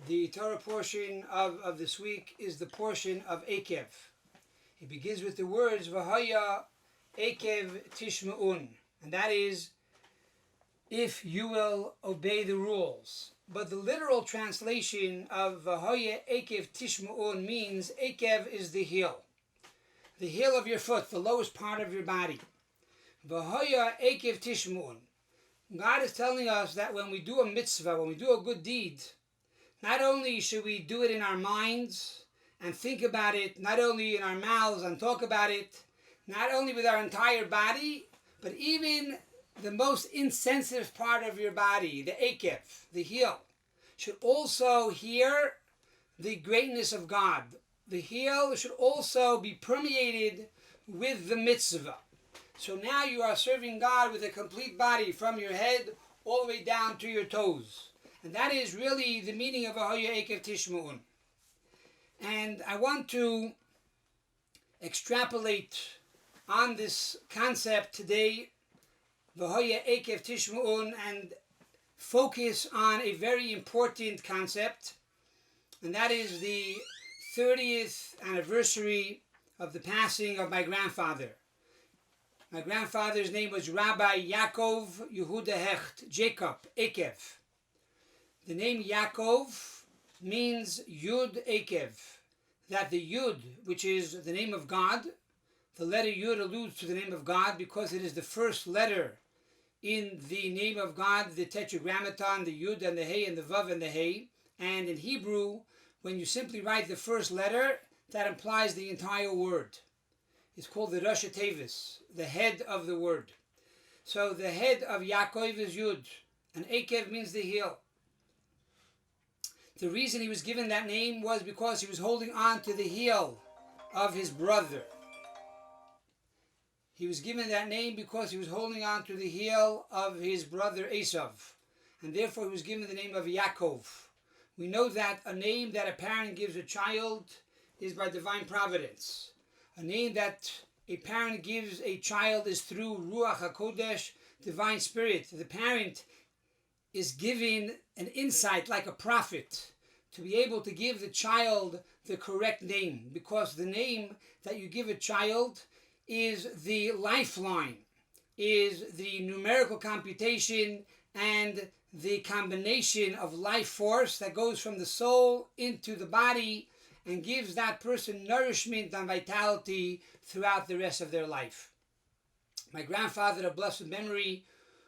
The Torah portion of this week is the portion of Ekev. It begins with the words V'haya Ekev Tishma'un, and that is, if you will obey the rules. But the literal translation of V'haya Ekev Tishma'un means Ekev is the heel of your foot, the lowest part of your body. V'haya Ekev Tishma'un. God is telling us that when we do a mitzvah, when we do a good deed, not only should we do it in our minds and think about it, not only in our mouths and talk about it, not only with our entire body, but even the most insensitive part of your body, the Ekev, the heel, should also hear the greatness of God. The heel should also be permeated with the mitzvah. So now you are serving God with a complete body from your head all the way down to your toes. And that is really the meaning of V'haya Ekev Tishma'un. And I want to extrapolate on this concept today, V'haya Ekev Tishma'un, and focus on a very important concept, and that is the 30th anniversary of the passing of my grandfather. My grandfather's name was Rabbi Yaakov Yehuda Hecht, Jacob, Ekev. The name Yaakov means Yud Ekev, that the Yud, which is the name of God, the letter Yud alludes to the name of God because it is the first letter in the name of God, the Tetragrammaton, the Yud and the Hey and the Vav and the Hey. And in Hebrew, when you simply write the first letter, that implies the entire word. It's called the Rosh Tevis, the head of the word. So the head of Yaakov is Yud, and Ekev means the heel. The reason he was given that name was because he was holding on to the heel of his brother. He was given that name because he was holding on to the heel of his brother Esav, and therefore he was given the name of Yaakov. We know that a name that a parent gives a child is by divine providence. A name that a parent gives a child is through Ruach HaKodesh, divine spirit. The parent is given an insight like a prophet to be able to give the child the correct name, because the name that you give a child is the lifeline, is the numerical computation and the combination of life force that goes from the soul into the body and gives that person nourishment and vitality throughout the rest of their life. My grandfather of blessed memory,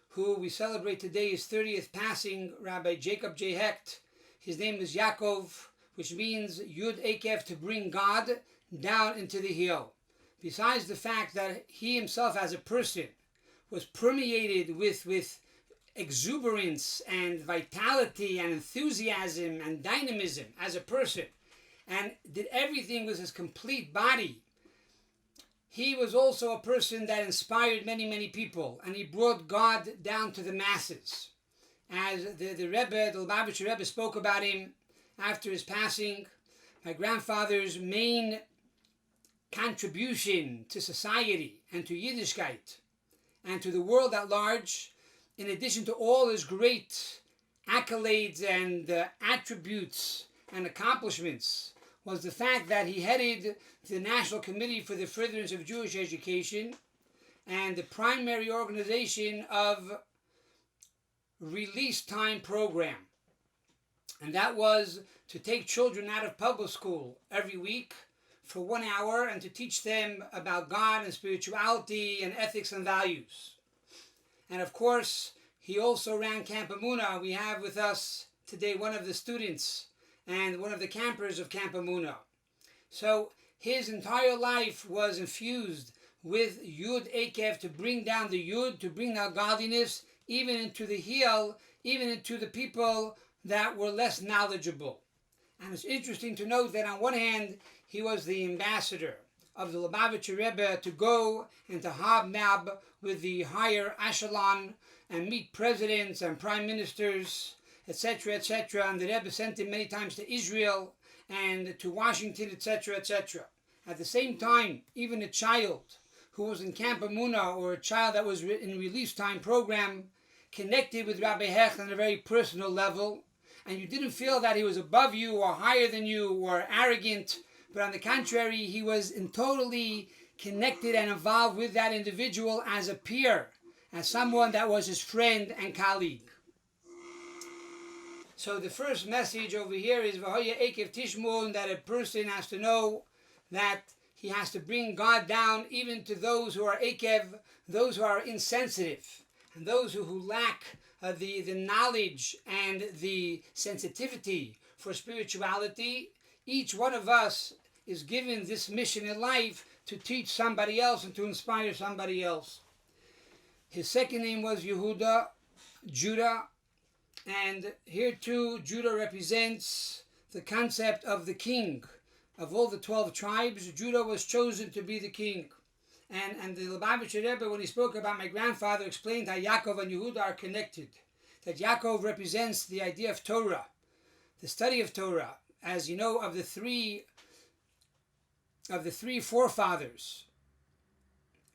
who we celebrate today his 30th passing, Rabbi Jacob J. Hecht, his name is Yaakov, which means Yud Ekev, to bring God down into the heel. Besides the fact that he himself as a person was permeated with exuberance and vitality and enthusiasm and dynamism as a person, and did everything with his complete body, he was also a person that inspired many, many people, and he brought God down to the masses. As the Rebbe, the Lubavitcher Rebbe, spoke about him after his passing, my grandfather's main contribution to society and to Yiddishkeit and to the world at large, in addition to all his great accolades and attributes and accomplishments, was the fact that he headed the National Committee for the Furtherance of Jewish Education and the primary organization of Release Time Program. And that was to take children out of public school every week for 1 hour and to teach them about God and spirituality and ethics and values. And of course, he also ran Camp Emunah. We have with us today one of the students and one of the campers of Camp Emunah. So his entire life was infused with Yud Ekev, to bring down the Yud, to bring out godliness, even into the heel, even into the people that were less knowledgeable. And it's interesting to note that on one hand, he was the ambassador of the Lubavitcher Rebbe to go and to hobnob with the higher echelon and meet presidents and prime ministers, etc., etc. And the Rebbe sent him many times to Israel and to Washington, etc., etc. At the same time, even a child who was in Camp Emunah, or a child that was in Release Time Program, connected with Rabbi Hecht on a very personal level, and you didn't feel that he was above you or higher than you or arrogant, but on the contrary, he was totally connected and involved with that individual as a peer, as someone that was his friend and colleague. So the first message over here is Ekev Tishmun, that a person has to know that he has to bring God down even to those who are Ekev, those who are insensitive, and those who lack the knowledge and the sensitivity for spirituality. Each one of us is given this mission in life to teach somebody else and to inspire somebody else. His second name was Yehuda, Judah, and here too Judah represents the concept of the king. Of all the 12 tribes, Judah was chosen to be the king. And the Lubavitcher Rebbe, when he spoke about my grandfather, explained how Yaakov and Yehuda are connected. That Yaakov represents the idea of Torah, the study of Torah. As you know, of the three forefathers,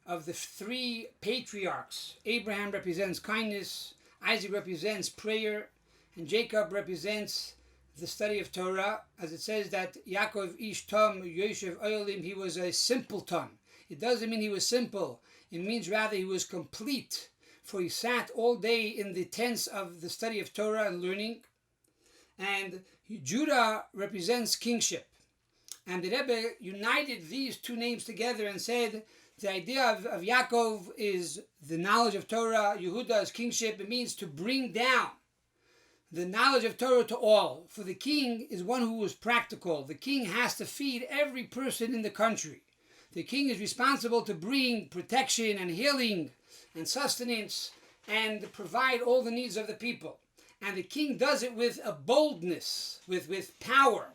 of the three patriarchs, Abraham represents kindness, Isaac represents prayer, and Jacob represents the study of Torah. As it says that Yaakov ish tom yoshev olim, he was a simpleton. It doesn't mean he was simple. It means rather he was complete, for he sat all day in the tents of the study of Torah and learning. And Judah represents kingship. And the Rebbe united these two names together and said the idea of Yaakov is the knowledge of Torah, Yehuda is kingship. It means to bring down the knowledge of Torah to all. For the king is one who is practical. The king has to feed every person in the country. The king is responsible to bring protection and healing and sustenance and provide all the needs of the people. And the king does it with a boldness, with power,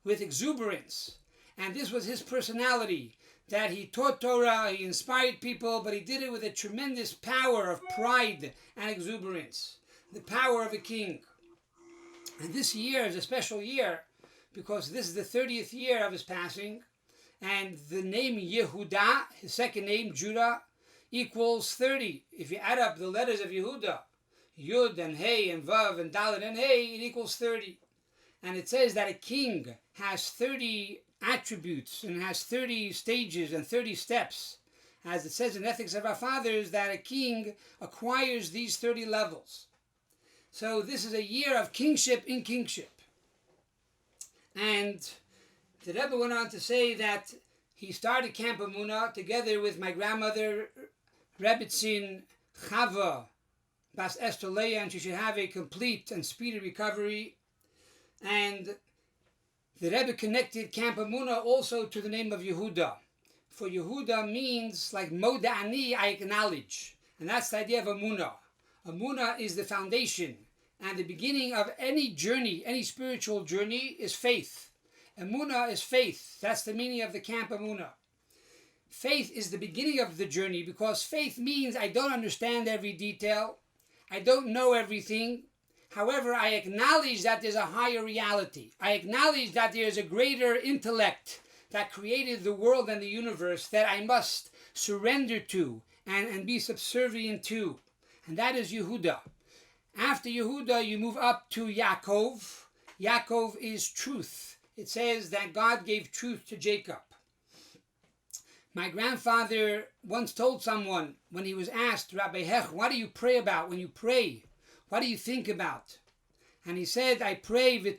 with exuberance. And this was his personality, that he taught Torah, he inspired people, but he did it with a tremendous power of pride and exuberance. The power of a king. And this year is a special year because this is the 30th year of his passing. And the name Yehuda, his second name, Judah, equals 30. If you add up the letters of Yehuda, Yud and Hey and Vav and Dalet and Hey, it equals 30. And it says that a king has 30 attributes and has 30 stages and 30 steps. As it says in Ethics of Our Fathers, that a king acquires these 30 levels. So this is a year of kingship in kingship. And the Rebbe went on to say that he started Camp Emunah together with my grandmother, Rebbetzin Chava, Bas Esther Leah, and she should have a complete and speedy recovery. And the Rebbe connected Camp Emunah also to the name of Yehuda. For Yehuda means like Moda Ani, I acknowledge. And that's the idea of Emunah. Emunah is the foundation. And the beginning of any journey, any spiritual journey, is faith. Emunah is faith. That's the meaning of the Camp Emunah. Faith is the beginning of the journey because faith means I don't understand every detail. I don't know everything. However, I acknowledge that there's a higher reality. I acknowledge that there's a greater intellect that created the world and the universe that I must surrender to and be subservient to. And that is Yehuda. After Yehuda, you move up to Yaakov. Yaakov is truth. It says that God gave truth to Jacob. My grandfather once told someone when he was asked, Rabbi Hecht, what do you pray about when you pray? What do you think about? And he said, I pray, I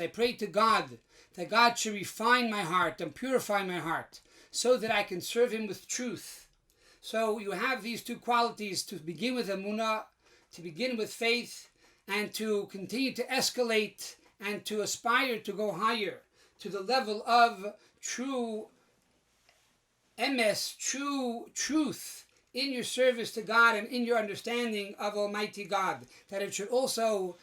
pray to God, that God should refine my heart and purify my heart, so that I can serve him with truth. So you have these two qualities, to begin with emunah, to begin with faith, and to continue to escalate and to aspire to go higher, to the level of true emes, true truth, in your service to God and in your understanding of Almighty God, that it should also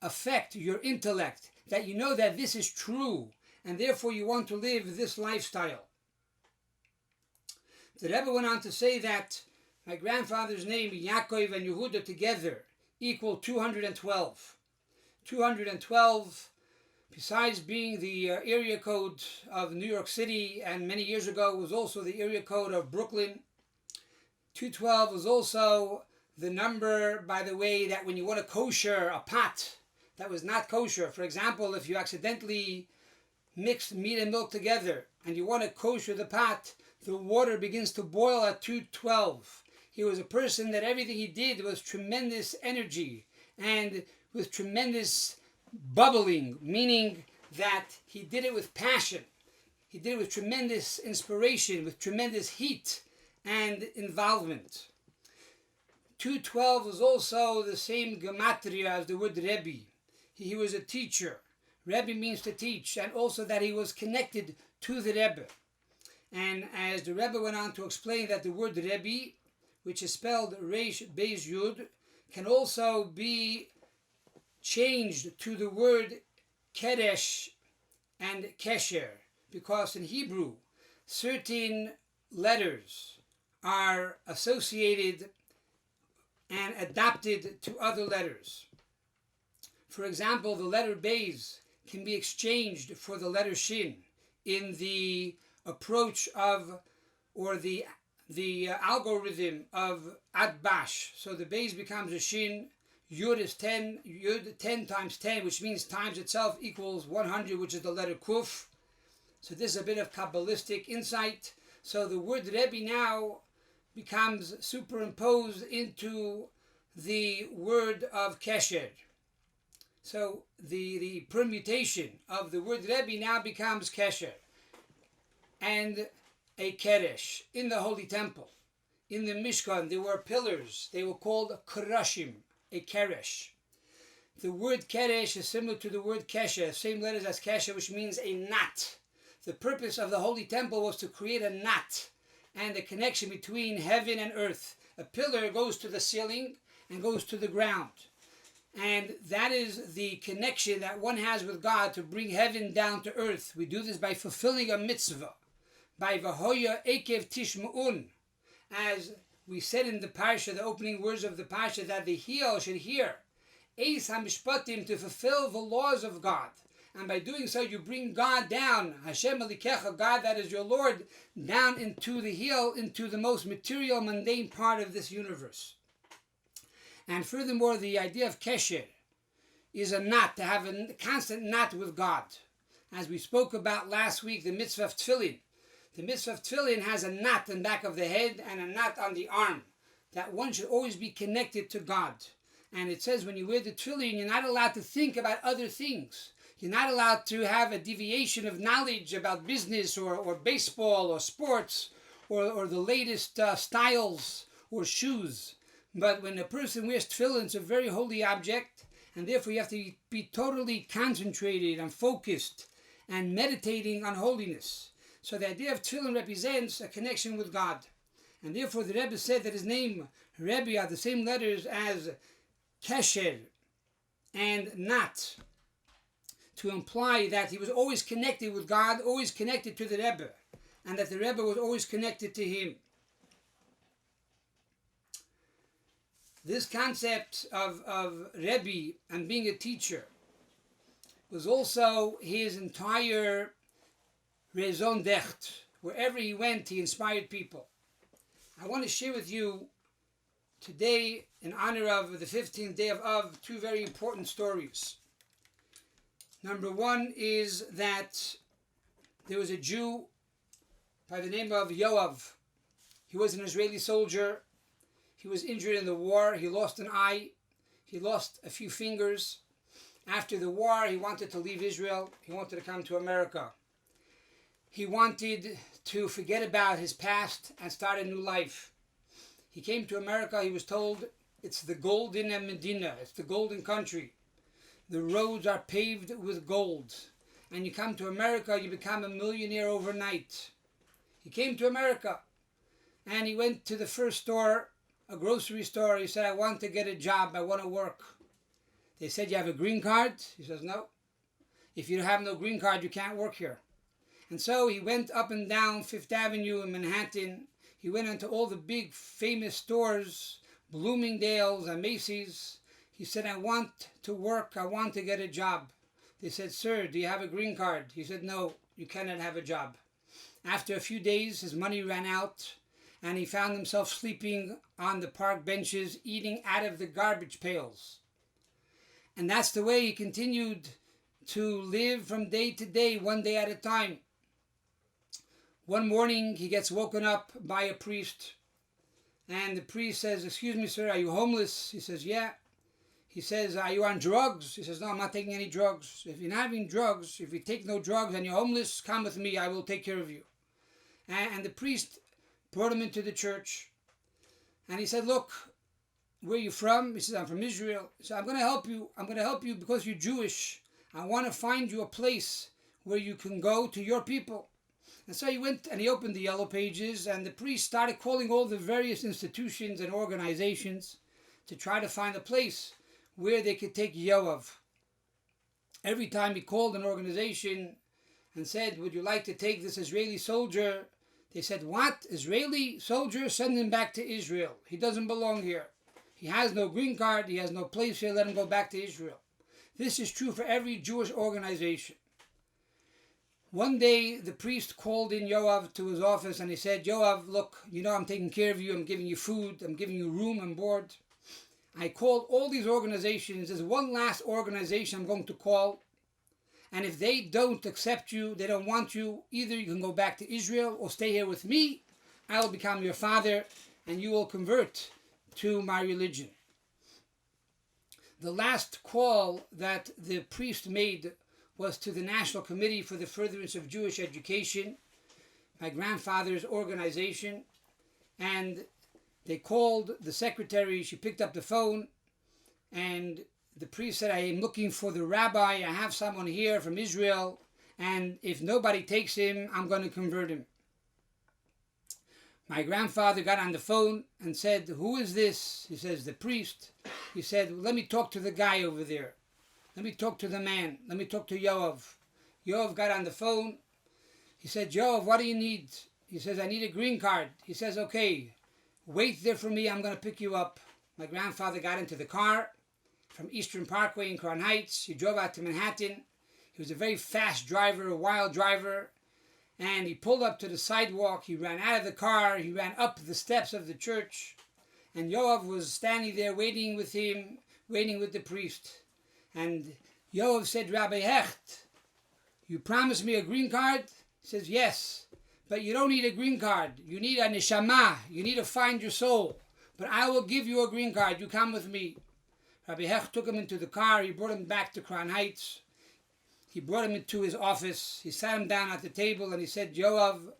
affect your intellect, that you know that this is true, and therefore you want to live this lifestyle. The Rebbe went on to say that my grandfather's name, Yaakov and Yehuda together, equal 212. 212, besides being the area code of New York City, and many years ago was also the area code of Brooklyn. 212 was also the number, by the way, that when you want to kosher a pot that was not kosher, for example, if you accidentally mix meat and milk together and you want to kosher the pot, the water begins to boil at 212. He was a person that everything he did was tremendous energy and with tremendous bubbling, meaning that he did it with passion. He did it with tremendous inspiration, with tremendous heat and involvement. 212 was also the same gematria as the word Rebbe. He was a teacher. Rebbe means to teach, and also that he was connected to the Rebbe. And as the Rebbe went on to explain that the word Rebbe, which is spelled Reish Beis Yud, can also be changed to the word Kedesh and Kesher, because in Hebrew, certain letters are associated and adapted to other letters. For example, the letter Beis can be exchanged for the letter Shin in the approach of, or the algorithm of Atbash. So the Beis becomes a Shin, Yud is 10, Yud 10 times 10, which means times itself equals 100, which is the letter Kuf. So this is a bit of Kabbalistic insight. So the word Rebbe now becomes superimposed into the word of Kesher. So the permutation of the word Rebbe now becomes Kesher and a Kedesh in the Holy Temple. In the Mishkan, there were pillars. They were called Kerushim, a Keresh. The word Keresh is similar to the word Kesher, same letters as Kesher, which means a knot. The purpose of the Holy Temple was to create a knot and a connection between heaven and earth. A pillar goes to the ceiling and goes to the ground. And that is the connection that one has with God to bring heaven down to earth. We do this by fulfilling a mitzvah. By Vahoya Ekev Tishma'un. As we said in the Parshat, the opening words of the Parshat, that the heel should hear. Eis HaMishpatim, to fulfill the laws of God. And by doing so, you bring God down, Hashem Elikecha, God that is your Lord, down into the heel, into the most material, mundane part of this universe. And furthermore, the idea of Kesher is a knot, to have a constant knot with God. As we spoke about last week, the mitzvah of tefillin. The mitzvah of tefillin has a knot on the back of the head and a knot on the arm, that one should always be connected to God. And it says when you wear the tefillin, you're not allowed to think about other things. You're not allowed to have a deviation of knowledge about business or baseball or sports or the latest styles or shoes. But when a person wears tefillin, it's a very holy object, and therefore you have to be totally concentrated and focused and meditating on holiness. So the idea of tefillin represents a connection with God. And therefore the Rebbe said that his name, Rebbe, are the same letters as Kesher and Nat, to imply that he was always connected with God, always connected to the Rebbe, and that the Rebbe was always connected to him. This concept of Rebbe and being a teacher was also his entire raison d'être. Wherever he went, he inspired people. I want to share with you today, in honor of the 15th day of Av, two very important stories. Number one is that there was a Jew by the name of Yoav. He was an Israeli soldier. He was injured in the war. He lost an eye. He lost a few fingers. After the war, he wanted to leave Israel. He wanted to come to America. He wanted to forget about his past and start a new life. He came to America. He was told it's the golden Medina. It's the golden country. The roads are paved with gold. And you come to America, you become a millionaire overnight. He came to America and he went to the first store, a grocery store. He said, I want to get a job. I want to work. They said, you have a green card? He says, no. If you have no green card, you can't work here. And so he went up and down Fifth Avenue in Manhattan. He went into all the big famous stores, Bloomingdale's and Macy's. He said, I want to work. I want to get a job. They said, sir, do you have a green card? He said, no, you cannot have a job. After a few days, his money ran out. and he found himself sleeping on the park benches, eating out of the garbage pails. And that's the way he continued to live from day to day, one day at a time. One morning he gets woken up by a priest, and the priest says, "Excuse me, sir, are you homeless?" He says, "Yeah." He says, "Are you on drugs?" He says, "No, I'm not taking any drugs." "If you're not having drugs, if you take no drugs and you're homeless, come with me, I will take care of you." And the priest brought him into the church, and he said, "Look, where are you from?" He says, "I'm from Israel." He said, "I'm going to help you. I'm going to help you because you're Jewish. I want to find you a place where you can go to your people." And so he went and he opened the yellow pages, and the priest started calling all the various institutions and organizations to try to find a place where they could take Yoav. Every time he called an organization and said, "Would you like to take this Israeli soldier?" They said, "What? Israeli soldier? Send him back to Israel. He doesn't belong here. He has no green card. He has no place here. Let him go back to Israel." This is true for every Jewish organization. One day, the priest called in Yoav to his office and he said, "Yoav, look, you know I'm taking care of you. I'm giving you food. I'm giving you room and board. I called all these organizations. There's one last organization I'm going to call. And if they don't accept you, they don't want you, either you can go back to Israel or stay here with me. I will become your father and you will convert to my religion." The last call that the priest made was to the National Committee for the Furtherance of Jewish Education, my grandfather's organization, and they called the secretary. She picked up the phone, and the priest said, "I am looking for the rabbi. I have someone here from Israel, and if nobody takes him, I'm going to convert him." My grandfather got on the phone and said, "Who is this?" He says, "The priest." He said, "Let me talk to the guy over there. Let me talk to the man. Let me talk to Yoav." Yoav got on the phone. He said, "Yoav, what do you need?" He says, "I need a green card." He says, "Okay, wait there for me. I'm going to pick you up." My grandfather got into the car from Eastern Parkway in Crown Heights. He drove out to Manhattan. He was a very fast driver, a wild driver. And he pulled up to the sidewalk. He ran out of the car. He ran up the steps of the church. And Yoav was standing there waiting with him, waiting with the priest. And Yoav said, "Rabbi Hecht, you promised me a green card?" He says, "Yes, but you don't need a green card. You need a neshama. You need to find your soul. But I will give you a green card. You come with me." Rabbi Hecht took him into the car. He brought him back to Crown Heights. He brought him into his office. He sat him down at the table and he said, "Yoav,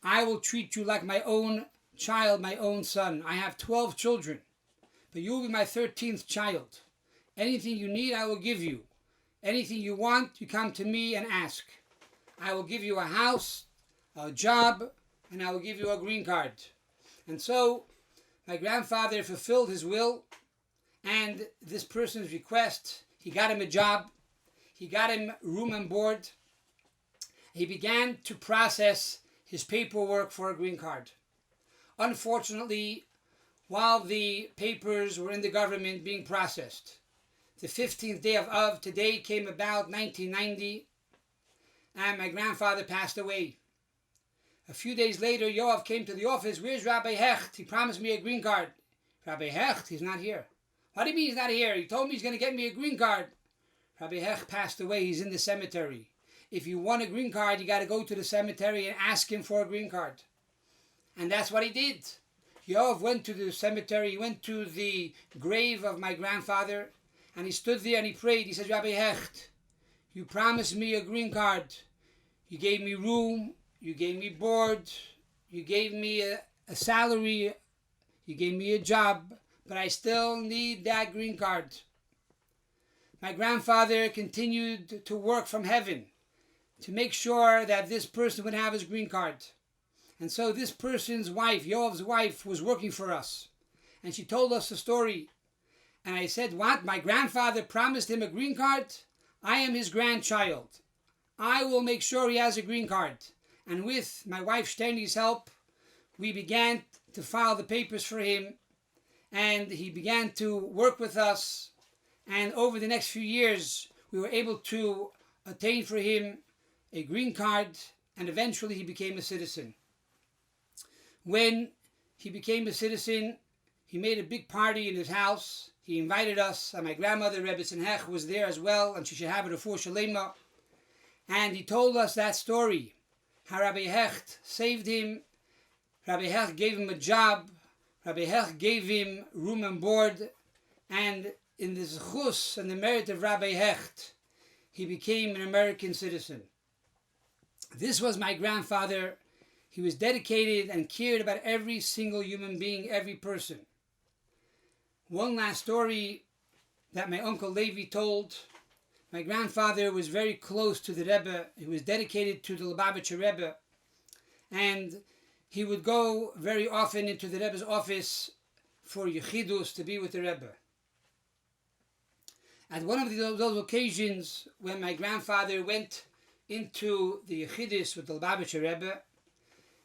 I will treat you like my own child, my own son. I have 12 children, but you will be my 13th child. Anything you need, I will give you. Anything you want, you come to me and ask. I will give you a house, a job, and I will give you a green card." And so my grandfather fulfilled his will and this person's request. He got him a job. He got him room and board. He began to process his paperwork for a green card. Unfortunately, while the papers were in the government being processed, the 15th day of Av, today came about 1990, and my grandfather passed away. A few days later, Yoav came to the office. "Where's Rabbi Hecht? He promised me a green card." "Rabbi Hecht? He's not here." "What do you mean he's not here? He told me he's going to get me a green card." "Rabbi Hecht passed away. He's in the cemetery. If you want a green card, you got to go to the cemetery and ask him for a green card." And that's what he did. Yoav went to the cemetery. He went to the grave of my grandfather, and he stood there and he prayed. He said, "Rabbi Hecht, you promised me a green card. You gave me room. You gave me board. You gave me a salary. You gave me a job. But I still need that green card." My grandfather continued to work from heaven to make sure that this person would have his green card. And so this person's wife, Yoav's wife, was working for us. And she told us the story. And I said, "What? My grandfather promised him a green card? I am his grandchild. I will make sure he has a green card." And with my wife Steiny's help, we began to file the papers for him. And he began to work with us. And over the next few years, we were able to attain for him a green card, and eventually he became a citizen. When he became a citizen. He made a big party in his house. He invited us, and my grandmother, Rabbi Hecht, was there as well, and she should have it for Shalema. And he told us that story, how Rabbi Hecht saved him. Rabbi Hecht gave him a job. Rabbi Hecht gave him room and board. And in the zechus and the merit of Rabbi Hecht, he became an American citizen. This was my grandfather. He was dedicated and cared about every single human being, every person. One last story that my uncle Levi told. My grandfather was very close to the Rebbe. He was dedicated to the Lubavitcher Rebbe. And he would go very often into the Rebbe's office for Yechidus, to be with the Rebbe. At one of those occasions, when my grandfather went into the Yechidus with the Lubavitcher Rebbe,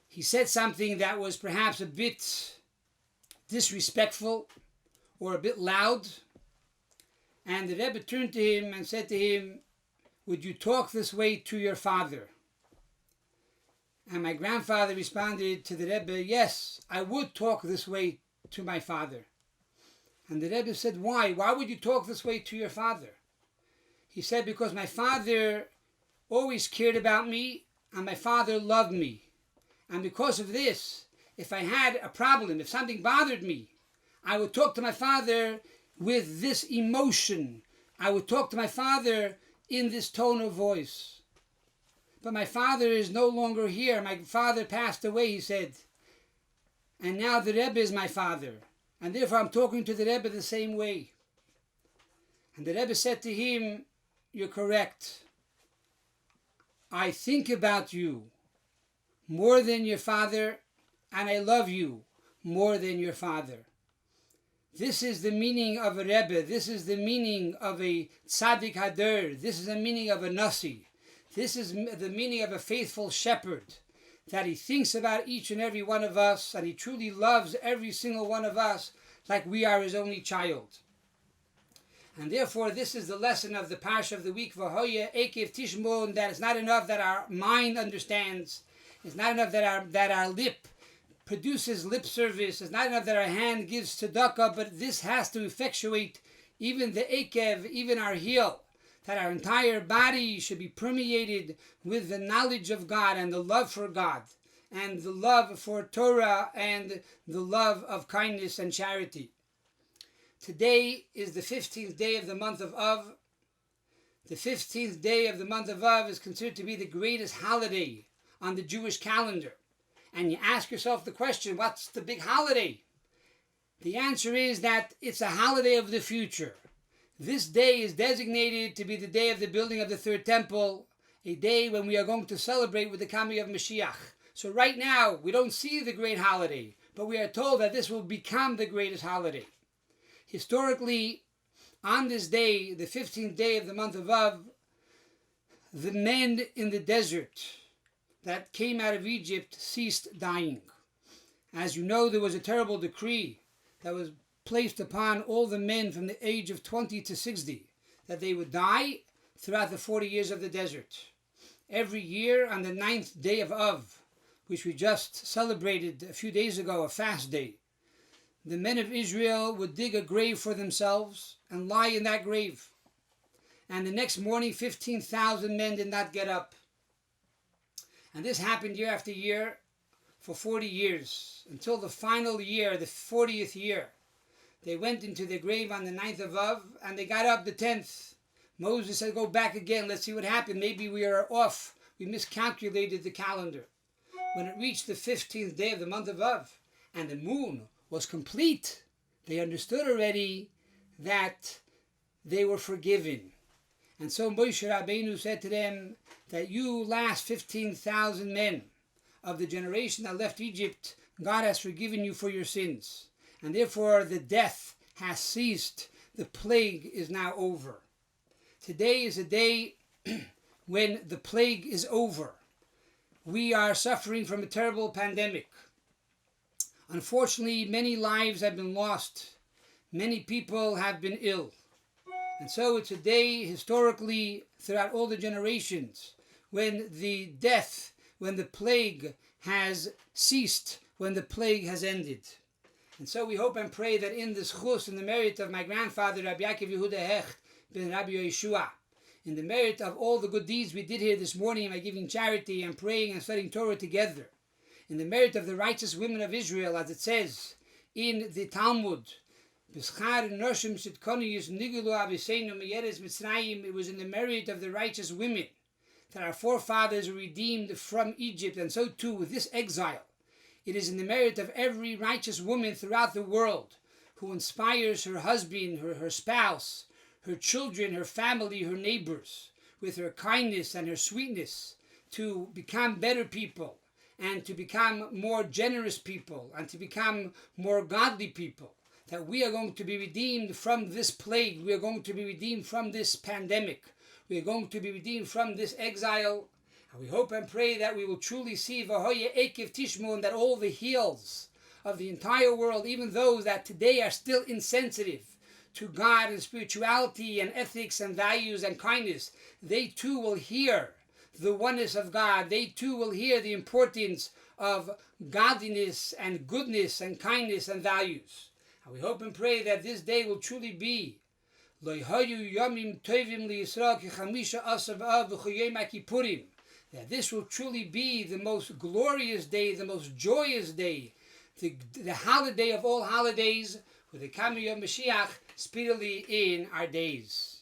he said something that was perhaps a bit disrespectful or a bit loud. And the Rebbe turned to him and said to him, "Would you talk this way to your father?" And my grandfather responded to the Rebbe, "Yes, I would talk this way to my father." And the Rebbe said, "Why? Why would you talk this way to your father?" He said, "Because my father always cared about me, and my father loved me. And because of this, if I had a problem, if something bothered me, I would talk to my father with this emotion. I would talk to my father in this tone of voice. But my father is no longer here. My father passed away," he said. "And now the Rebbe is my father. And therefore I'm talking to the Rebbe the same way." And the Rebbe said to him, "You're correct. I think about you more than your father, and I love you more than your father." This is the meaning of a Rebbe. This is the meaning of a Tzaddik Hader. This is the meaning of a Nasi. This is the meaning of a faithful shepherd, that he thinks about each and every one of us, and he truly loves every single one of us like we are his only child. And therefore, this is the lesson of the Parsha of the week, V'hoye Ekev Tishmon, that it's not enough that our mind understands. It's not enough that our lip produces lip service. It's not enough that our hand gives tzedakah, but this has to effectuate even the Ekev, even our heel, that our entire body should be permeated with the knowledge of God and the love for God and the love for Torah and the love of kindness and charity. Today is the 15th day of the month of Av. The 15th day of the month of Av is considered to be the greatest holiday on the Jewish calendar. And you ask yourself the question, what's the big holiday? The answer is that it's a holiday of the future. This day is designated to be the day of the building of the third temple, a day when we are going to celebrate with the coming of Mashiach. So right now, we don't see the great holiday, but we are told that this will become the greatest holiday. Historically, on this day, the 15th day of the month of Av, the men in the desert that came out of Egypt ceased dying. As you know, there was a terrible decree that was placed upon all the men from the age of 20 to 60, that they would die throughout the 40 years of the desert. Every year on the 9th day of Av, which we just celebrated a few days ago, a fast day, the men of Israel would dig a grave for themselves and lie in that grave. And the next morning, 15,000 men did not get up. And this happened year after year for 40 years, until the final year, the 40th year. They went into the grave on the 9th of Av, and they got up the 10th. Moses said, "Go back again, let's see what happened. Maybe we are off. We miscalculated the calendar." When it reached the 15th day of the month of Av, and the moon was complete, they understood already that they were forgiven. And so Moshe Rabbeinu said to them that you last 15,000 men of the generation that left Egypt, God has forgiven you for your sins. And therefore the death has ceased. The plague is now over. Today is a day when the plague is over. We are suffering from a terrible pandemic. Unfortunately, many lives have been lost. Many people have been ill. And so it's a day historically throughout all the generations when the death, when the plague has ceased when the plague has ended. And so we hope and pray that in this chus, in the merit of my grandfather, Rabbi Yehuda Hecht, ben Rabbi Yeshua, in the merit of all the good deeds we did here this morning by giving charity and praying and studying Torah together, in the merit of the righteous women of Israel, as it says in the Talmud, it was in the merit of the righteous women that our forefathers were redeemed from Egypt, and so too with this exile. It is in the merit of every righteous woman throughout the world who inspires her husband, her spouse, her children, her family, her neighbors, with her kindness and her sweetness, to become better people and to become more generous people and to become more godly people. That we are going to be redeemed from this plague. We are going to be redeemed from this pandemic. We are going to be redeemed from this exile. And we hope and pray that we will truly see Ekev Tishmu, and that all the heels of the entire world, even those that today are still insensitive to God and spirituality and ethics and values and kindness, they too will hear the oneness of God. They too will hear the importance of godliness and goodness and kindness and values. And we hope and pray that this day will truly be that this will truly be the most glorious day, the most joyous day, the holiday of all holidays, with the coming of Mashiach speedily in our days.